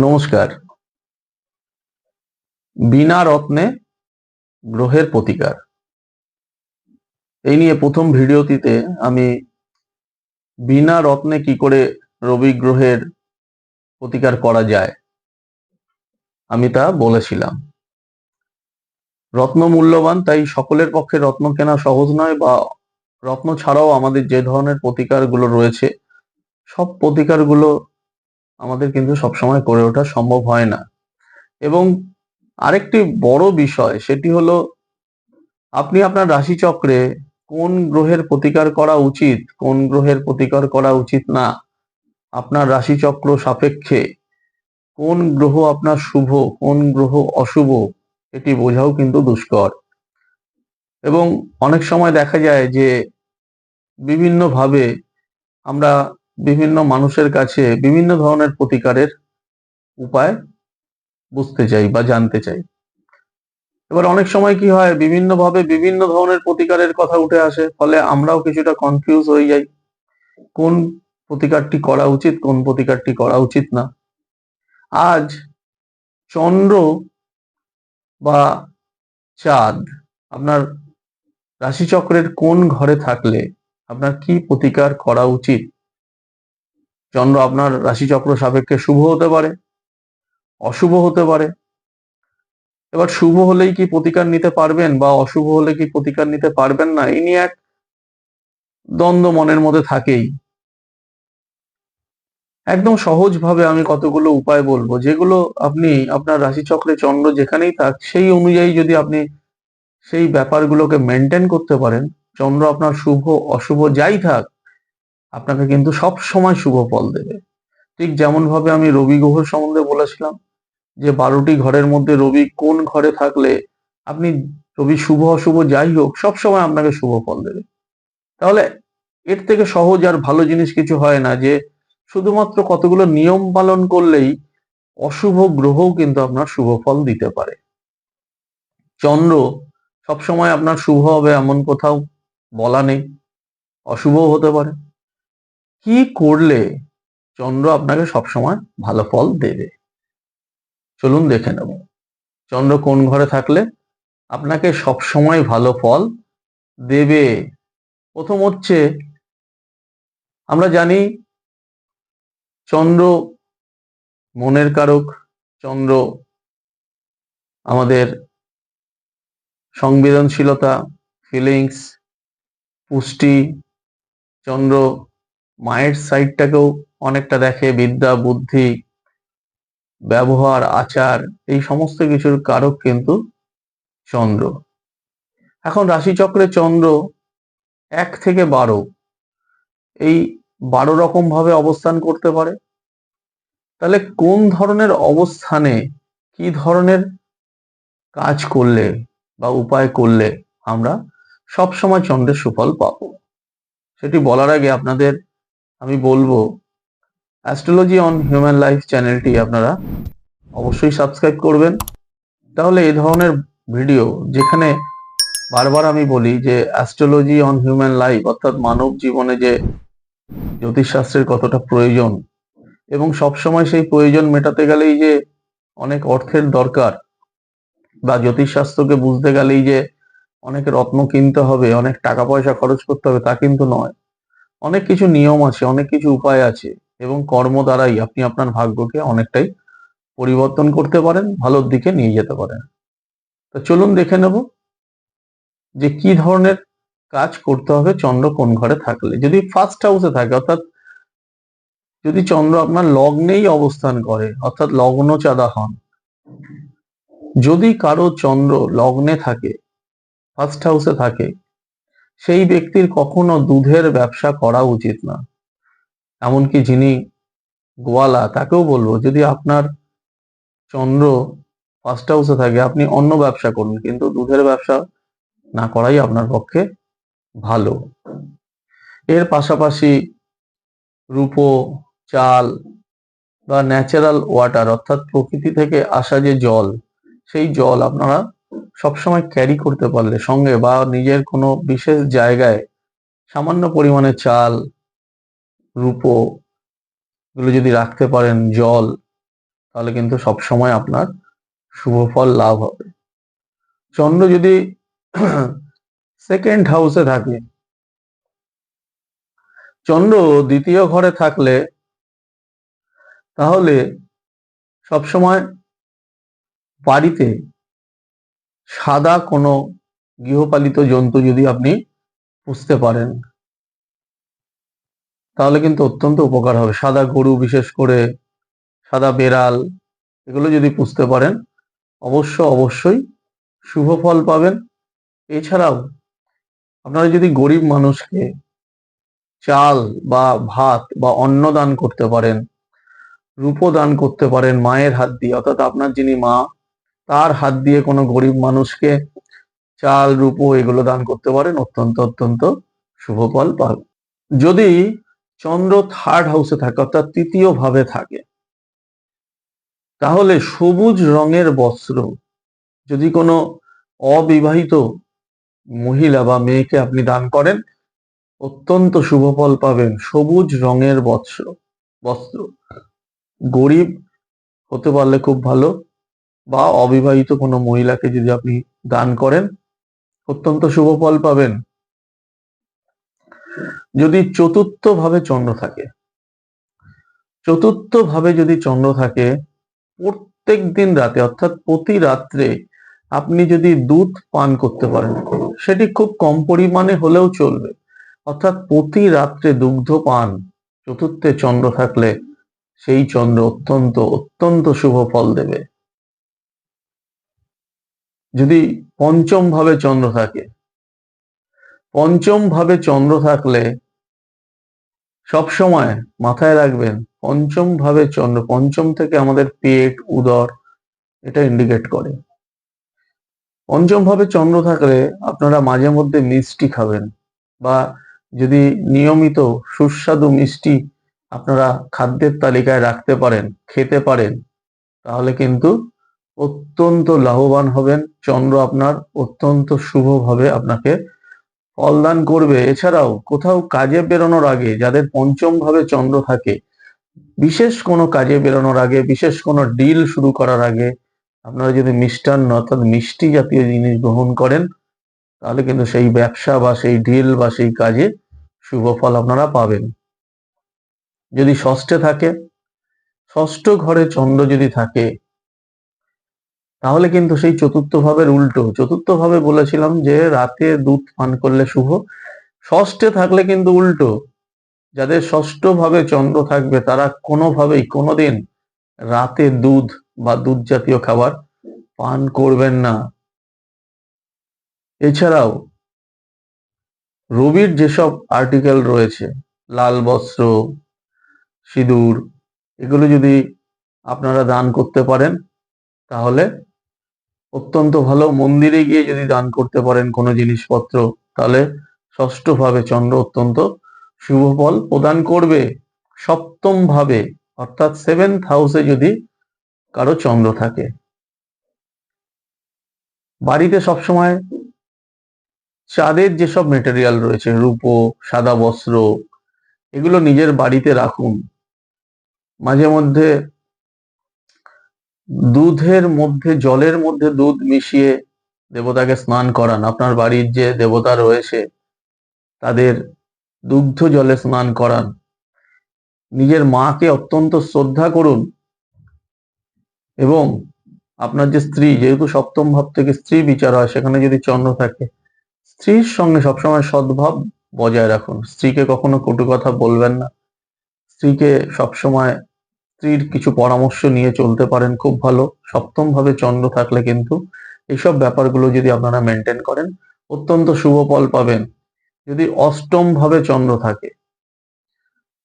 নমস্কার। বিনা রত্নে গ্রহের প্রতিকার, এই নিয়ে প্রথম ভিডিওটিতে আমি বিনা রত্নে কি করে রবি গ্রহের প্রতিকার করা যায় আমি তা বলেছিলাম। রত্ন মূল্যবান, তাই সকলের পক্ষে রত্ন কেনা সহজ নয়, বা রত্ন ছাড়াও আমাদের যে ধরনের প্রতিকারগুলো রয়েছে সব প্রতিকারগুলো আমাদের কিন্তু সবসময় করে ওঠা সম্ভব হয় না। এবং আরেকটি বড় বিষয়, সেটি হলো আপনি আপনার রাশিচক্রে কোন গ্রহের প্রতিকার করা উচিত, কোন গ্রহের প্রতিকার করা উচিত না, আপনার রাশিচক্র সাপেক্ষে কোন গ্রহ আপনার শুভ, কোন গ্রহ অশুভ, এটি বোঝাও কিন্তু দুষ্কর। এবং অনেক সময় দেখা যায় যে বিভিন্নভাবে আমরা বিভিন্ন মানুষের কাছে বিভিন্ন ধরনের প্রতিকারের উপায় বুঝতে চাই বা জানতে চাই। এবার অনেক সময় কি হয়, বিভিন্নভাবে বিভিন্ন ধরনের প্রতিকারের কথা উঠে আসে, ফলে আমরাও কিছুটা কনফিউজ হয়ে যাই কোন প্রতিকারটি করা উচিত, কোন প্রতিকারটি করা উচিত না। আজ চন্দ্র বা চাঁদ আপনার রাশিচক্রের কোন ঘরে থাকলে আপনার কি প্রতিকার করা উচিত। চন্দ্র আপনার রাশিচক্র সাপেক্ষে শুভ হতে পারে, অশুভ হতে পারে। এবার শুভ হলেই কি প্রতিকার নিতে পারবেন, বা অশুভ হলে কি প্রতিকার নিতে পারবেন না, এই নিয়ে এক দ্বন্দ্ব মনের মধ্যে থাকেই। একদম সহজভাবে আমি কতগুলো উপায় বলবো, যেগুলো আপনি আপনার রাশিচক্রে চন্দ্র যেখানেই থাক সেই অনুযায়ী যদি আপনি সেই ব্যাপারগুলোকে মেনটেন করতে পারেন, চন্দ্র আপনার শুভ অশুভ যাই থাক আপনাকে কিন্তু সব সময় শুভ ফল দেবে। ঠিক যেমন ভাবে আমি রবি গ্রহ সম্বন্ধে বলেছিলাম যে 12টি ঘরের মধ্যে রবি কোন ঘরে থাকলে আপনি রবি শুভ অশুভ যাই হোক সবসময় আপনাকে শুভ ফল দেবে। তাহলে এর থেকে সহজ আর ভালো জিনিস কিছু হয় না, যে শুধুমাত্র কতগুলো নিয়ম পালন করলেই অশুভ গ্রহও কিন্তু আপনার শুভ ফল দিতে পারে। চন্দ্র সবসময় আপনার শুভ হবে এমন কোথাও বলা নেই, অশুভও হতে পারে। কি করলে চন্দ্র আপনাকে সবসময় ভালো ফল দেবে, চলুন দেখে নেব। চন্দ্র কোন ঘরে থাকলে আপনাকে সবসময় ভালো ফল দেবে। প্রথম হচ্ছে, আমরা জানি চন্দ্র মনের কারক, চন্দ্র আমাদের সংবেদনশীলতা, ফিলিংস, পুষ্টি। চন্দ্র মায়ের সাইডটাকেও অনেকটা দেখে, বিদ্যা বুদ্ধি ব্যবহার আচার, এই সমস্ত কিছুর কারক কিন্তু চন্দ্র। এখন রাশিচক্রে চন্দ্র 1 থেকে 12 এই 12 রকম ভাবে অবস্থান করতে পারে। তাহলে কোন ধরনের অবস্থানে কি ধরনের কাজ করলে বা উপায় করলে আমরা সব সময় চন্দ্রের সুফল পাবো, সেটি বলার আগে আপনাদের আমি বলবো, অ্যাস্ট্রোলজি অন হিউম্যান লাইফ চ্যানেলটি আপনারা অবশ্যই সাবস্ক্রাইব করবেন। তাহলে এই ধরনের ভিডিও, যেখানে বারবার আমি বলি যে অ্যাস্ট্রোলজি অন হিউম্যান লাইফ অর্থাৎ মানব জীবনে যে জ্যোতিষশাস্ত্রের কতটা প্রয়োজন, এবং সবসময় সেই প্রয়োজন মেটাতে গেলেই যে অনেক অর্থের দরকার, বা জ্যোতিষশাস্ত্রকে বুঝতে গেলেই যে অনেক রত্ন কিনতে হবে, অনেক টাকা পয়সা খরচ করতে হবে, তা কিন্তু নয়। অনেক কিছু নিয়ম আছে, অনেক কিছু উপায় আছে, এবং কর্ম দ্বারাই আপনি আপনার ভাগ্যকে অনেকটাই পরিবর্তন করতে পারেন, ভালোর দিকে নিয়ে যেতে পারেন। তো চলুন দেখে নেব যে কি ধরনের কাজ করতে হবে চন্দ্র কোন ঘরে থাকলে। যদি ফার্স্ট হাউসে থাকে, অর্থাৎ যদি চন্দ্র আপনার লগ্নেই অবস্থান করে, অর্থাৎ লগ্ন চাঁদা হন, যদি কারো চন্দ্র লগ্নে থাকে, ফার্স্ট হাউসে থাকে, সেই ব্যক্তির কখনো দুধের ব্যবসা করা উচিত না। এমনকি যিনি গোয়ালা তাকেও বলবো, যদি আপনার চন্দ্র ফার্স্ট হাউসে থাকে আপনি অন্য ব্যবসা করুন, কিন্তু দুধের ব্যবসা না করাই আপনার পক্ষে ভালো। এর পাশাপাশি রূপো, চাল বা ন্যাচারাল ওয়াটার, অর্থাৎ প্রকৃতি থেকে আসা যে জল, সেই জল আপনারা সবসময় ক্যারি করতে পারলে সঙ্গে, বা নিজের কোনো বিশেষ জায়গায় সামান্য পরিমাণে চাল, রূপো এগুলো যদি রাখতে পারেন, জল, তাহলে কিন্তু সবসময় আপনার শুভ ফল লাভ হবে। চন্দ্র যদি সেকেন্ড হাউসে থাকে, চন্দ্র দ্বিতীয় ঘরে থাকলে তাহলে সবসময় বাড়িতে সাদা কোনো গৃহপালিত জন্তু যদি আপনি পুষতে পারেন তাহলে কিন্তু অত্যন্ত উপকার হবে। সাদা গরু, বিশেষ করে সাদা বেড়াল, এগুলো যদি পুষতে পারেন অবশ্যই শুভ ফল পাবেন। এছাড়াও আপনারা যদি গরিব মানুষকে চাল বা ভাত বা অন্ন দান করতে পারেন, রূপো দান করতে পারেন মায়ের হাত দিয়ে, অর্থাৎ আপনার যিনি মা তার হাত দিয়ে কোনো গরিব মানুষকে চাল, রূপো এগুলো দান করতে পারেন, অত্যন্ত শুভ ফল পাবেন। যদি চন্দ্র থার্ড হাউসে থাকে, অর্থাৎ তৃতীয় ভাবে থাকে, তাহলে সবুজ রঙের বস্ত্র যদি কোনো অবিবাহিত মহিলা বা মেয়েকে আপনি দান করেন অত্যন্ত শুভ ফল পাবেন। সবুজ রঙের বস্ত্র গরিব হতে পারলে খুব ভালো, বা অবিবাহিত কোনো মহিলাকে যদি আপনি দান করেন অত্যন্ত শুভ ফল পাবেন। যদি চতুর্থ ভাবে চন্দ্র থাকে, চতুর্থ ভাবে যদি চন্দ্র থাকে, প্রত্যেক দিন রাতে অর্থাৎ প্রতি রাত্রে আপনি যদি দুধ পান করতে পারেন, সেটি খুব কম পরিমাণে হলেও চলবে, অর্থাৎ প্রতি রাত্রে দুগ্ধ পান চতুর্থে চন্দ্র থাকলে সেই চন্দ্র অত্যন্ত শুভ ফল দেবে। যদি পঞ্চম ভাবে চন্দ্র থাকে, পঞ্চম ভাবে চন্দ্র থাকলে সবসময় মাথায় রাখবেন পঞ্চম ভাবে চন্দ্র, পঞ্চম থেকে আমাদের পেট, উদর এটা ইন্ডিকেট করে। পঞ্চম ভাবে চন্দ্র থাকলে আপনারা মাঝে মধ্যে মিষ্টি খাবেন, বা যদি নিয়মিত সুস্বাদু মিষ্টি আপনারা খাদ্যের তালিকায় রাখতে পারেন, খেতে পারেন, তাহলে কিন্তু অত্যন্ত লাভবান হবেন। চন্দ্র আপনার অত্যন্ত শুভভাবে আপনাকে ফলদান করবে। এছাড়াও কোথাও কাজে বেরোনোর আগে যাদের পঞ্চম ভাবে চন্দ্র থাকে, বিশেষ কোনো কাজে বেরোনোর আগে, বিশেষ কোনো ডিল শুরু করার আগে আপনারা যদি মিষ্টান্ন অর্থাৎ মিষ্টি জাতীয় জিনিস গ্রহণ করেন তাহলে কিন্তু সেই ব্যবসা বা সেই ডিল বা সেই কাজে শুভ ফল আপনারা পাবেন। যদি ষষ্ঠে থাকে, ষষ্ঠ ঘরে চন্দ্র যদি থাকে তাহলে কিন্তু সেই চতুর্থ ভাবের উল্টো। চতুর্থ ভাবে বলেছিলাম যে রাতে দুধ পান করলে শুভ, ষষ্ঠে থাকলে কিন্তু উল্টো। যাদের ষষ্ঠ ভাবে চন্দ্র থাকবে তারা কোনোভাবেই কোনোদিন রাতে দুধ বা দুধ জাতীয় খাবার পান করবেন না। এছাড়াও রবির যেসব আর্টিকেল রয়েছে, লাল বস্ত্র, সিঁদুর, এগুলো যদি আপনারা দান করতে পারেন তাহলে অত্যন্ত ভালো। মন্দিরে গিয়ে যদি দান করতে পারেন কোনো জিনিসপত্র, তাহলে ষষ্ঠ ভাবে চন্দ্র অত্যন্ত শুভ ফল প্রদান করবে। সপ্তম ভাবে অর্থাৎ সেভেন্থ হাউসে যদি কারো চন্দ্র থাকে, বাড়িতে সবসময় চাঁদের যেসব মেটেরিয়াল রয়েছে, রূপো, সাদা বস্ত্র, এগুলো নিজের বাড়িতে রাখুন। মাঝে মধ্যে জলের মধ্যে দুধ মিশিয়ে দেবতাকে স্নান করান। আপনার বাড়ির যে দেবতা রয়েছে তাদের দুগ্ধ জলে স্নান করান। নিজের মাকে অত্যন্ত শ্রদ্ধা করুন, এবং আপনার যে স্ত্রী, যেহেতু সপ্তম ভাব থেকে স্ত্রী বিচার হয়, সেখানে যদি চন্দ্র থাকে স্ত্রীর সঙ্গে সবসময় সদ্ভাব বজায় রাখুন। স্ত্রীকে কখনো কটু কথা বলবেন না। স্ত্রীকে সবসময় স্ত্রীর কিছু পরামর্শ নিয়ে চলতে পারেন, খুব ভালো। সপ্তম ভাবে চন্দ্র থাকলে কিন্তু এইসব ব্যাপারগুলো যদি আপনারা মেনটেন করেন অত্যন্ত শুভ ফল পাবেন। যদি অষ্টম ভাবে চন্দ্র থাকে,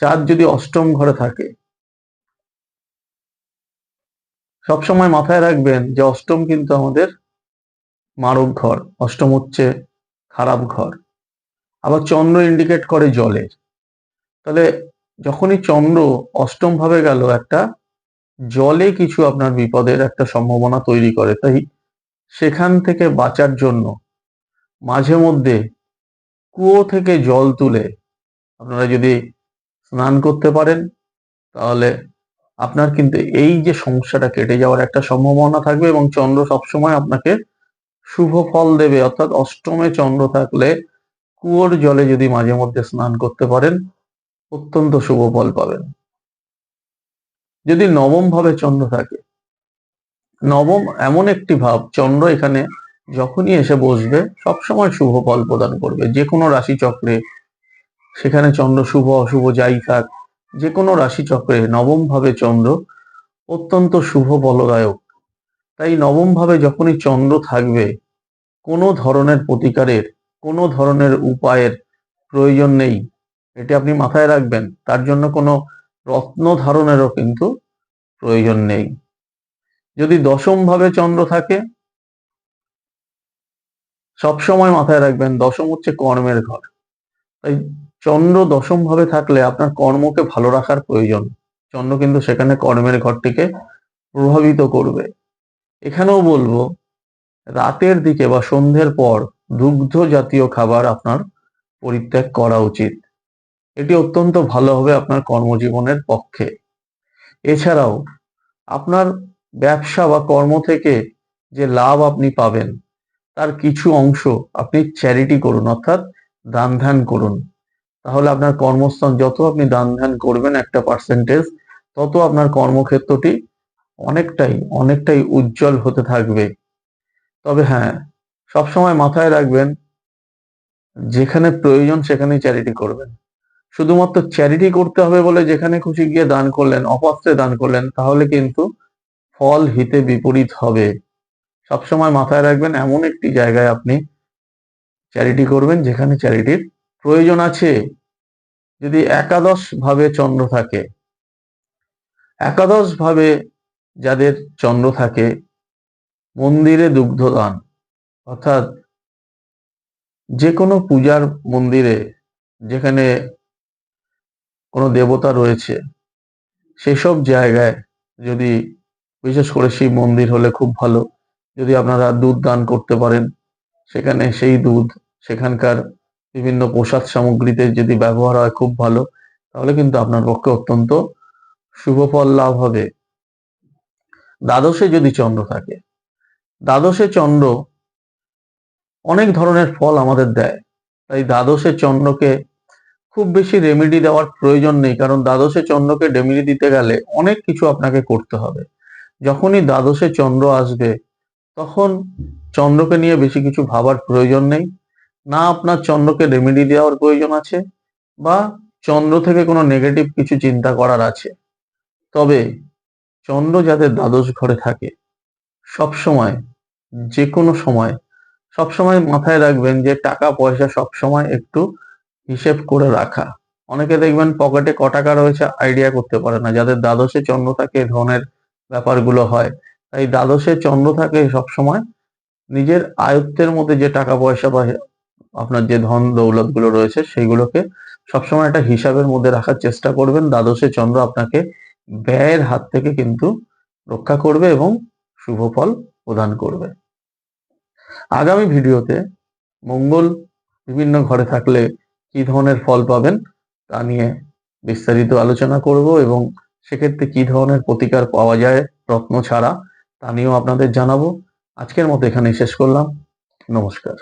চাঁদ যদি অষ্টম ঘরে থাকে, সবসময় মাথায় রাখবেন যে অষ্টম কিন্তু আমাদের মারক ঘর, অষ্টম হচ্ছে খারাপ ঘর। আবার চন্দ্র ইন্ডিকেট করে জলের, তাহলে যখনই চন্দ্র অষ্টম ভাবে গেল একটা জলে কিছু আপনার বিপদের একটা সম্ভাবনা তৈরি করে। তাই সেখান থেকে বাঁচার জন্য মাঝে মধ্যে কুয়ো থেকে জল তুলে আপনারা যদি স্নান করতে পারেন তাহলে আপনার কিন্তু এই যে সমস্যাটা কেটে যাওয়ার একটা সম্ভাবনা থাকবে, এবং চন্দ্র সবসময় আপনাকে শুভ ফল দেবে। অর্থাৎ অষ্টমে চন্দ্র থাকলে কুয়োর জলে যদি মাঝে মধ্যে স্নান করতে পারেন, অত্যন্ত শুভ ফল পাবেন। যদি নবম ভাবে চন্দ্র থাকে, নবম এমন একটি ভাব, চন্দ্র এখানে যখনই এসে বসবে সবসময় শুভ ফল প্রদান করবে। যে কোনো রাশি চক্রে, সেখানে চন্দ্র শুভ অশুভ যাই থাক, যে কোনো রাশি চক্রে নবম ভাবে চন্দ্র অত্যন্ত শুভ ফলদায়ক। তাই নবম ভাবে যখনই চন্দ্র থাকবে, কোনো ধরনের প্রতিকারের, কোনো ধরনের উপায়ের প্রয়োজন নেই। এটি আপনি মাথায় রাখবেন। তার জন্য কোনো রত্ন ধারণেরও কিন্তু প্রয়োজন নেই। যদি দশম ভাবে চন্দ্র থাকে, সবসময় মাথায় রাখবেন দশম হচ্ছে কর্মের ঘর। তাই চন্দ্র দশম ভাবে থাকলে আপনার কর্মকে ভালো রাখার প্রয়োজন। চন্দ্র কিন্তু সেখানে কর্মের ঘরটিকে প্রভাবিত করবে। এখানেও বলবো, রাতের দিকে বা সন্ধ্যের পর দুগ্ধ জাতীয় খাবার আপনার পরিত্যাগ করা উচিত। এটি অত্যন্ত ভালো হবে আপনার কর্মজীবনের পক্ষে। এছাড়াও আপনার ব্যবসা বা কর্ম থেকে যে লাভ আপনি পাবেন, তার কিছু অংশ আপনি চ্যারিটি করুন, অর্থাৎ দান ধ্যান করুন। তাহলে আপনার কর্মস্থান, যত আপনি দান ধ্যান করবেন একটা পার্সেন্টেজ, তত আপনার কর্মক্ষেত্রটি অনেকটাই অনেকটাই উজ্জ্বল হতে থাকবে। তবে হ্যাঁ, সবসময় মাথায় রাখবেন, যেখানে প্রয়োজন সেখানেই চ্যারিটি করবেন। শুধুমাত্র চ্যারিটি করতে হবে বলে যেখানে খুশি গিয়ে দান করলেন, অপাত্রে দান করলেন, তাহলে কিন্তু ফল হিতে বিপরীত হবে। সবসময় মাথায় রাখবেন, এমন একটি জায়গায় আপনি চ্যারিটি করবেন যেখানে চ্যারিটির প্রয়োজন আছে। যদি একাদশ ভাবে চন্দ্র থাকে, একাদশ ভাবে যাদের চন্দ্র থাকে, মন্দিরে দুগ্ধদান, অর্থাৎ যে কোনো পূজার মন্দিরে যেখানে কোনো দেবতা রয়েছে, সেসব জায়গায় যদি, বিশেষ করে শিব মন্দির হলে খুব ভালো, যদি আপনারা দুধ দান করতে পারেন, সেখানে সেই দুধ সেখানকার বিভিন্ন প্রসাদ সামগ্রীতে যদি ব্যবহার হয় খুব ভালো। তাহলে কিন্তু আপনার পক্ষে অত্যন্ত শুভ ফল লাভ হবে। দ্বাদশে যদি চন্দ্র থাকে, দ্বাদশে চন্দ্র অনেক ধরনের ফল আমাদের দেয়। তাই দ্বাদশে চন্দ্রকে খুব বেশি রেমেডি দেওয়ার প্রয়োজন নেই, কারণ দ্বাদশে চন্দ্রকে রেমেডি দিতে গেলে অনেক কিছু আপনাকে করতে হবে। যখনই দ্বাদশে চন্দ্র আসবে, তখন চন্দ্রকে নিয়ে বেশি কিছু ভাবার প্রয়োজন নেই। না আপনার চন্দ্রকে রেমেডি দেওয়ার প্রয়োজন আছে, বা চন্দ্র থেকে কোনো নেগেটিভ কিছু চিন্তা করার আছে। তবে চন্দ্র যাদের দ্বাদশ ঘরে থাকে, সব সময়, যে কোনো সময়, সবসময় মাথায় রাখবেন যে টাকা পয়সা সবসময় একটু হিসেব করে রাখা। অনেকে দেখবেন পকেটে ক টাকা রয়েছে আইডিয়া করতে পারে না। যাদের দ্বাদশে চন্দ্র থাকে, ধনের ব্যাপারগুলো হয়। তাই দ্বাদশে চন্দ্র থাকে সবসময় নিজের আয়ত্তের মধ্যে যে টাকা পয়সা বা আপনার যে ধন দৌলত গুলো রয়েছে, সেগুলোকে সবসময় একটা হিসাবের মধ্যে রাখার চেষ্টা করবেন। দ্বাদশে চন্দ্র আপনাকে ব্যয়ের হাত থেকে কিন্তু রক্ষা করবে এবং শুভ ফল প্রদান করবে। আগামী ভিডিওতে মঙ্গল বিভিন্ন ঘরে থাকলে কি ধরনের ফল পাবেন তা নিয়ে বিস্তারিত আলোচনা করব, এবং সেক্ষেত্রে কি ধরনের প্রতিকার পাওয়া যায় রত্ন ছাড়া, তা নিয়েও আপনাদের জানাবো। আজকের মতো এখানেই শেষ করলাম। নমস্কার।